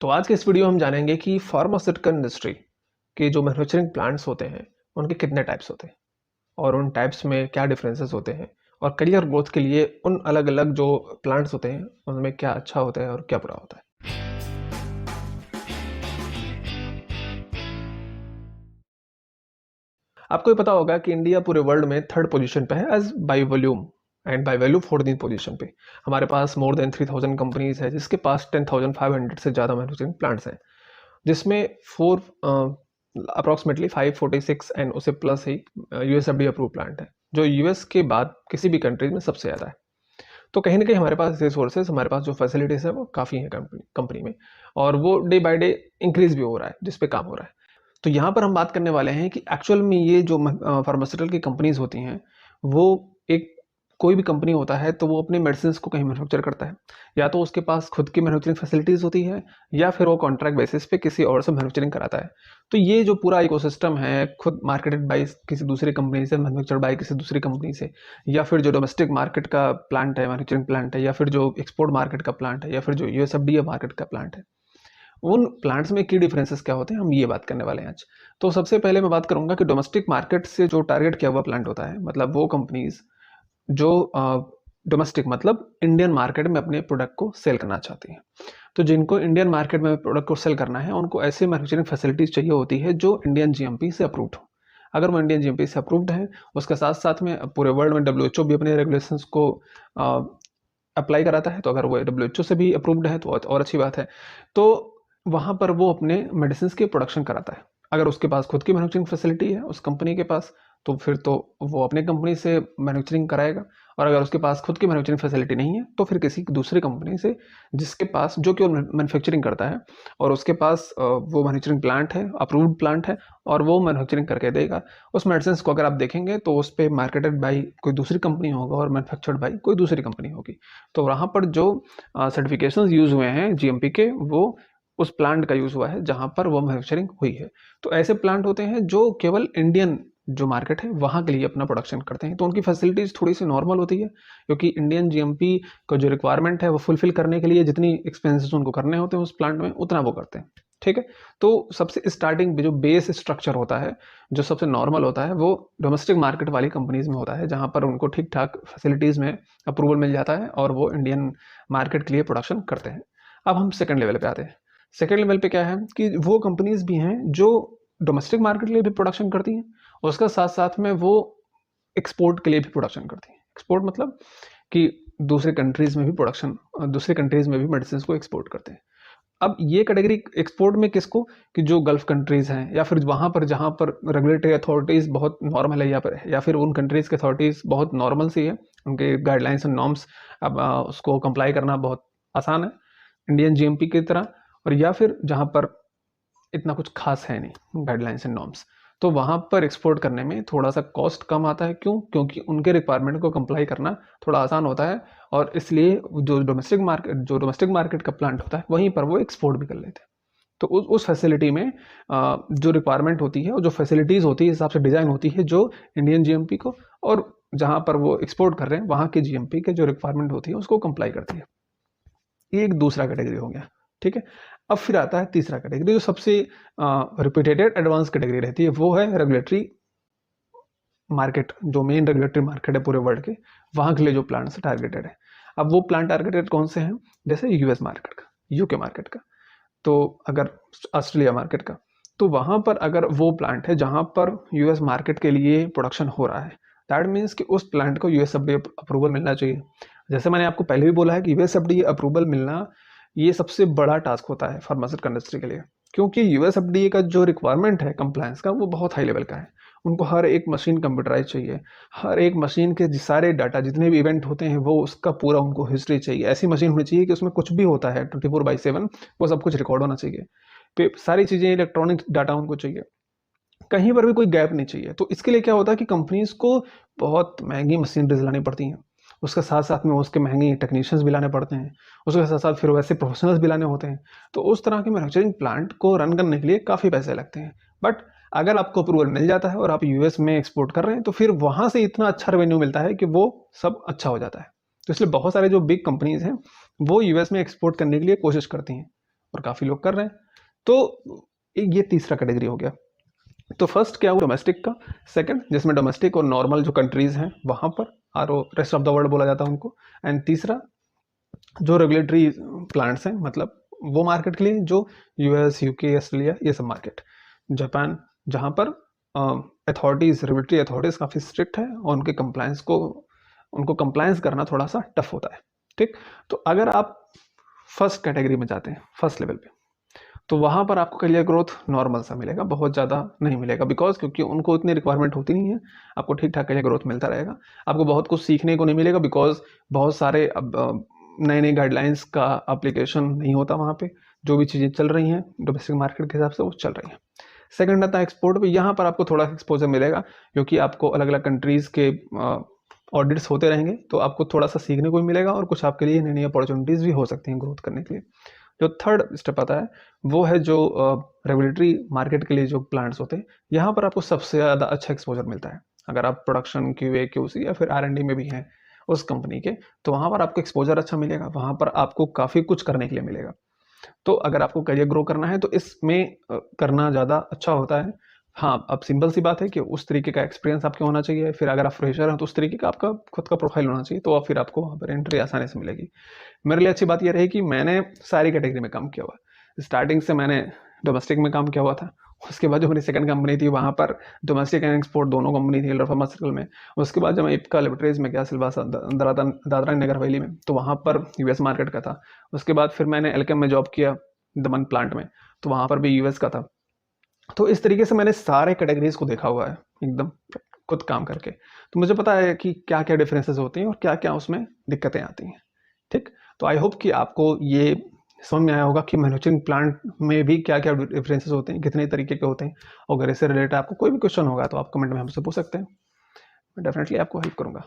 तो आज के इस वीडियो में हम जानेंगे कि फार्मास्यूटिकल इंडस्ट्री के जो मैन्युफैक्चरिंग प्लांट्स होते हैं उनके कितने टाइप्स होते हैं और उन टाइप्स में क्या डिफरेंसेस होते हैं और करियर ग्रोथ के लिए उन अलग अलग जो प्लांट्स होते हैं उनमें क्या अच्छा होता है और क्या बुरा होता है। आपको ये पता होगा कि इंडिया पूरे वर्ल्ड में थर्ड पोजीशन पे है as by volume and by value 14th position पे। हमारे पास मोर देन 3000 कंपनीज है जिसके पास 10,500 से ज़्यादा मैन्युफैक्चरिंग प्लांट्स हैं, जिसमें फोर अप्रॉक्सीमेटली 546 एंड उससे प्लस ही यूएसएफडी अप्रूव प्लांट है, जो यूएस के बाद किसी भी कंट्री में सबसे ज़्यादा है। तो कहीं ना कहीं हमारे पास रिसोर्सेज, हमारे पास जो फैसिलिटीज़ है वो काफ़ी है कंपनी में, और वो डे बाय डे इंक्रीज भी हो रहा है जिस पे काम हो रहा है। तो यहाँ पर हम बात करने वाले हैं कि एक्चुअल में ये जो फार्मास्यूटिकल की कंपनीज होती हैं वो एक कोई भी कंपनी होता है तो वो अपने मेडिसिन को कहीं मैन्युफैक्चर करता है, या तो उसके पास खुद की मैन्युफैक्चरिंग फैसिलिटीज़ होती है या फिर वो कॉन्ट्रैक्ट बेसिस पे किसी और से मैन्युफैक्चरिंग कराता है। तो ये जो पूरा इकोसिस्टम है, खुद मार्केटेड बाय किसी दूसरी कंपनी से, मैन्युफैक्चर्ड बाय किसी दूसरी कंपनी से, या फिर जो डोमेस्टिक मार्केट का प्लांट है, मैन्युफैक्चरिंग प्लांट है, या फिर जो एक्सपोर्ट मार्केट का प्लांट है, या फिर जो यूएसएफडीए मार्केट का प्लांट है, उन प्लांट्स में की डिफरेंसेस क्या होते हैं, हम ये बात करने वाले हैं आज। तो सबसे पहले मैं बात करूंगा कि डोमेस्टिक मार्केट से जो टारगेट किया हुआ प्लांट होता है, मतलब वो कंपनीज जो डोमेस्टिक मतलब इंडियन मार्केट में अपने प्रोडक्ट को सेल करना चाहती हैं। तो जिनको इंडियन मार्केट में प्रोडक्ट को सेल करना है उनको ऐसे मैन्युफैक्चरिंग फैसिलिटीज चाहिए होती है जो इंडियन जीएमपी से अप्रूव्ड हो। अगर वो इंडियन जीएमपी से अप्रूव्ड है, उसके साथ साथ में पूरे वर्ल्ड में डब्ल्यूएचओ भी अपने रेगुलेशंस को अप्लाई कराता है, तो अगर वो डब्ल्यूएचओ से भी अप्रूव्ड है तो और अच्छी बात है। तो वहाँ पर वो अपने मेडिसिन की प्रोडक्शन कराता है। अगर उसके पास खुद की मैन्युफैक्चरिंग फैसिलिटी है उस कंपनी के पास, तो फिर तो वो अपने कंपनी से मैन्युफैक्चरिंग कराएगा, और अगर उसके पास खुद की मैन्युफैक्चरिंग फैसिलिटी नहीं है तो फिर किसी दूसरी कंपनी से जिसके पास, जो कि मैन्युफैक्चरिंग करता है और उसके पास वो मैन्युफैक्चरिंग प्लांट है, अप्रूव्ड प्लांट है, और वो मैन्युफैक्चरिंग करके देगा उस मेडिसिन को। अगर आप देखेंगे तो उस पर मार्केटेड बाई कोई दूसरी कंपनी होगा और मैन्युफैक्चर्ड बाई कोई दूसरी कंपनी होगी। तो वहाँ पर जो सर्टिफिकेशन यूज हुए हैं जीएमपी के, वो उस प्लांट का यूज हुआ है जहां पर वो मैन्युफैक्चरिंग हुई है। तो ऐसे प्लांट होते हैं जो केवल इंडियन जो मार्केट है वहां के लिए अपना प्रोडक्शन करते हैं, तो उनकी फैसिलिटीज थोड़ी सी नॉर्मल होती है, क्योंकि इंडियन जीएमपी का जो रिक्वायरमेंट है वो फुलफिल करने के लिए जितनी एक्सपेंसेस उनको करने होते हैं उस प्लांट में, उतना वो करते हैं। ठीक है। तो सबसे स्टार्टिंग जो बेस स्ट्रक्चर होता है, जो सबसे नॉर्मल होता है, वो डोमेस्टिक मार्केट वाली कंपनीज में होता है, जहां पर उनको ठीक ठाक फैसिलिटीज में अप्रूवल मिल जाता है और वो इंडियन मार्केट के लिए प्रोडक्शन करते हैं। अब हम सेकंड लेवल पे आते हैं। सेकेंड लेवल पे क्या है कि वो कंपनीज भी हैं जो डोमेस्टिक मार्केट के लिए भी प्रोडक्शन करती हैं, और उसका साथ साथ में वो एक्सपोर्ट के लिए भी प्रोडक्शन करती हैं। एक्सपोर्ट मतलब कि दूसरे कंट्रीज में भी प्रोडक्शन, दूसरे कंट्रीज में भी मेडिसिन को एक्सपोर्ट करते हैं। अब ये कैटेगरी एक्सपोर्ट में किसको, कि जो गल्फ कंट्रीज हैं या फिर वहां पर जहां पर रेगुलेटरी अथॉरिटीज बहुत नॉर्मल है, या फिर उन कंट्रीज के अथॉरिटीज बहुत नॉर्मल सी है, उनके गाइडलाइंस एंड नॉर्म्स अब उसको कंप्लाई करना बहुत आसान है इंडियन जीएमपी की तरह, और या फिर जहां पर इतना कुछ खास है नहीं गाइडलाइंस एंड नॉर्म्स, तो वहां पर एक्सपोर्ट करने में थोड़ा सा कॉस्ट कम आता है। क्यों? क्योंकि उनके रिक्वायरमेंट को कंप्लाई करना थोड़ा आसान होता है, और इसलिए जो डोमेस्टिक मार्केट का प्लांट होता है वहीं पर वो एक्सपोर्ट भी कर लेते हैं। तो उस फैसिलिटी में जो रिक्वायरमेंट होती है और जो फैसिलिटीज होती है, हिसाब से डिजाइन होती है जो इंडियन जीएमपी को, और जहां पर वो एक्सपोर्ट कर रहे हैं वहां के जीएमपी के जो रिक्वायरमेंट होती है उसको कंप्लाई करती है। ये एक दूसरा कैटेगरी हो गया। ठीक है। अब फिर आता है तीसरा कैटेगरी, जो सबसे रिपीटेटेड एडवांस कैटेगरी रहती है, वो है रेगुलेटरी मार्केट। जो मेन रेगुलेटरी मार्केट है पूरे वर्ल्ड के, वहां के लिए जो प्लांट्स टारगेटेड है। अब वो प्लांट टारगेटेड कौन से हैं? जैसे यूएस मार्केट का, यूके मार्केट का, तो अगर ऑस्ट्रेलिया मार्केट का, तो वहां पर अगर वो प्लांट है जहां पर यूएस मार्केट के लिए प्रोडक्शन हो रहा है, दैट मीन्स कि उस प्लांट को यूएसएफडीए अप्रूवल मिलना चाहिए। जैसे मैंने आपको पहले भी बोला है कि यूएसएफडीए अप्रूवल मिलना ये सबसे बड़ा टास्क होता है फार्मास्यूटिकल इंडस्ट्री के लिए, क्योंकि यूएसएफडीए का जो रिक्वायरमेंट है कंप्लायंस का वो बहुत हाई लेवल का है। उनको हर एक मशीन कंप्यूटराइज चाहिए, हर एक मशीन के सारे डाटा, जितने भी इवेंट होते हैं वो उसका पूरा उनको हिस्ट्री चाहिए। ऐसी मशीन होनी चाहिए कि उसमें कुछ भी होता है 24/7 वो सब कुछ रिकॉर्ड होना चाहिए। फिर सारी चीज़ें, इलेक्ट्रॉनिक डाटा उनको चाहिए, कहीं पर भी कोई गैप नहीं चाहिए। तो इसके लिए क्या होता है कि कंपनीज को बहुत महंगी मशीनरीज लानी पड़ती हैं, उसके साथ साथ में उसके महंगे टेक्नीशियंस भी लाने पड़ते हैं, उसके साथ साथ फिर वैसे प्रोफेशनल्स भी लाने होते हैं। तो उस तरह के मैन्युफैक्चरिंग प्लांट को रन करने के लिए काफ़ी पैसे लगते हैं। बट अगर आपको अप्रूवल मिल जाता है और आप यूएस में एक्सपोर्ट कर रहे हैं, तो फिर वहाँ से इतना अच्छा रेवेन्यू मिलता है कि वो सब अच्छा हो जाता है। तो इसलिए बहुत सारे जो बिग कंपनीज हैं वो यूएस में एक्सपोर्ट करने के लिए कोशिश करती हैं, और काफ़ी लोग कर रहे हैं। तो ये तीसरा कैटेगरी हो गया। तो फर्स्ट क्या हुआ डोमेस्टिक का, सेकंड जिसमें डोमेस्टिक और नॉर्मल जो कंट्रीज़ हैं वहाँ पर और रेस्ट ऑफ द वर्ल्ड बोला जाता है उनको, एंड तीसरा जो रेगुलेटरी प्लांट्स हैं, मतलब वो मार्केट के लिए जो यूएस, यूके, ऑस्ट्रेलिया, ये सब मार्केट, जापान, जहाँ पर अथॉरिटीज़, रेगुलेटरी अथॉरिटीज़ काफ़ी स्ट्रिक्ट है और उनको कंप्लायंस करना थोड़ा सा टफ होता है। ठीक, तो अगर आप फर्स्ट कैटेगरी में जाते हैं, फर्स्ट लेवल पे, तो वहाँ पर आपको करियर ग्रोथ नॉर्मल सा मिलेगा, बहुत ज़्यादा नहीं मिलेगा, बिकॉज क्योंकि उनको इतनी रिक्वायरमेंट होती नहीं है, आपको ठीक ठाक करियर ग्रोथ मिलता रहेगा। आपको बहुत कुछ सीखने को नहीं मिलेगा, बिकॉज बहुत सारे अब नई नई गाइडलाइंस का एप्लीकेशन नहीं होता वहाँ पे। जो भी चीज़ें चल रही हैं डोमेस्टिक मार्केट के हिसाब से वो चल रही हैं। सेकंड आता है एक्सपोर्ट पे, यहाँ पर आपको थोड़ा एक्सपोजर मिलेगा, क्योंकि आपको अलग अलग कंट्रीज़ के ऑडिट्स होते रहेंगे, तो आपको थोड़ा सा सीखने को भी मिलेगा और कुछ आपके लिए नई नई अपॉर्चुनिटीज़ भी हो सकती हैं ग्रोथ करने के लिए। जो थर्ड स्टेप आता है वो है जो रेगुलेटरी मार्केट के लिए जो प्लांट्स होते हैं, यहाँ पर आपको सबसे ज़्यादा अच्छा एक्सपोजर मिलता है। अगर आप प्रोडक्शन, क्यूए, क्यूसी या फिर R&D में भी हैं उस कंपनी के, तो वहाँ पर आपको एक्सपोजर अच्छा मिलेगा, वहाँ पर आपको काफ़ी कुछ करने के लिए मिलेगा। तो अगर आपको करियर ग्रो करना है तो इसमें करना ज़्यादा अच्छा होता है। हाँ, अब सिंपल सी बात है कि उस तरीके का एक्सपीरियंस आपके होना चाहिए, फिर अगर आप फ्रेशर हैं तो उस तरीके का आपका खुद का प्रोफाइल होना चाहिए, तो फिर आपको वहाँ पर एंट्री आसानी से मिलेगी। मेरे लिए अच्छी बात ये रही कि मैंने सारी कैटेगरी में काम किया हुआ। स्टार्टिंग से मैंने डोमेस्टिक में काम किया हुआ था, उसके बाद जो मेरी सेकंड कंपनी थी वहाँ पर डोमेस्टिक एंड एक्सपोर्ट दोनों कंपनी थी फार्मास्यूटिकल में। उसके बाद जब मैं इप्का लैबोरेटरीज में गया सिलवासा दादरा नगर हवेली में, तो वहाँ पर यूएस मार्केट का था। उसके बाद फिर मैंने एल्केम में जॉब किया दमन प्लांट में, तो वहाँ पर भी यूएस का था। तो इस तरीके से मैंने सारे कैटेगरीज को देखा हुआ है एकदम खुद काम करके, तो मुझे पता है कि क्या क्या डिफरेंसेस होती हैं और क्या क्या उसमें दिक्कतें आती हैं। ठीक, तो आई होप कि आपको ये समझ में आया होगा कि मैन्युफैक्चरिंग प्लांट में भी क्या क्या डिफरेंसेस होते हैं, कितने तरीके के होते हैं। और अगर इससे रिलेटेड आपको कोई भी क्वेश्चन होगा तो आप कमेंट में हमसे पूछ सकते हैं, मैं डेफिनेटली आपको हेल्प करूँगा।